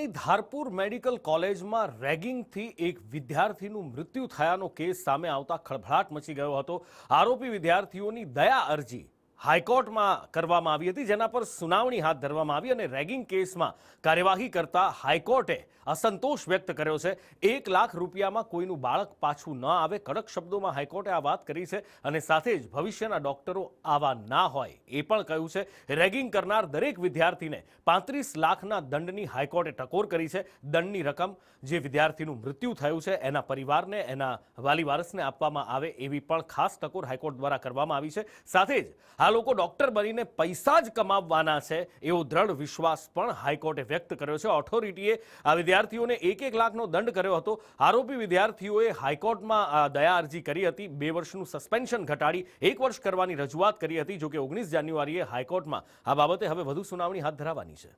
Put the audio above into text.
વડોદરાની ધારપુર મેડિકલ કોલેજમાં રેગિંગથી એક વિદ્યાર્થીનું મૃત્યુ થયાનો કેસ સામે આવતા ખળભળાટ મચી ગયો હતો। આરોપી વિદ્યાર્થીઓની દયા અરજી હાઈકોર્ટમાં કરવામાં આવી હતી, જેના પર સુનાવણી હાથ ધરવામાં આવી અને રેગિંગ કેસમાં કાર્યવાહી કરતા હાઈકોર્ટે અસંતોષ વ્યક્ત કર્યો છે। 1 લાખ રૂપિયામાં કોઈનું બાળક પાછું ન આવે, કડક શબ્દોમાં હાઈકોર્ટે આ વાત કરી છે અને સાથે જ ભવિષ્યના ડોક્ટરો આવા ના હોય એ પણ કહ્યું છે। રેગિંગ કરનાર દરેક વિદ્યાર્થીને 35 લાખના દંડની હાઈકોર્ટે ટકોર કરી છે। દંડની રકમ જે વિદ્યાર્થીનું મૃત્યુ થયું છે એના પરિવારને, એના વાલી વારસને આપવામાં આવે એવી પણ ખાસ ટકોર હાઈકોર્ટ દ્વારા કરવામાં આવી છે। સાથે જ આ લોકો ડોક્ટર બનીને પૈસા જ કમાવવાના છે એવો દ્રઢ વિશ્વાસ પણ હાઈકોર્ટે વ્યક્ત કર્યો છે। ઓથોરિટીએ આ વિદ્યાર્થીઓને 1 લાખનો દંડ કર્યો હતો। આરોપી વિદ્યાર્થીઓએ હાઈકોર્ટમાં દયા અરજી કરી હતી, 2 વર્ષનું સસ્પેન્શન ઘટાડી 1 વર્ષ કરવાની રજૂઆત કરી હતી। જોકે 19 જાન્યુઆરીએ હાઈકોર્ટમાં આ બાબતે હવે વધુ સુનાવણી હાથ ધરાવવાની છે।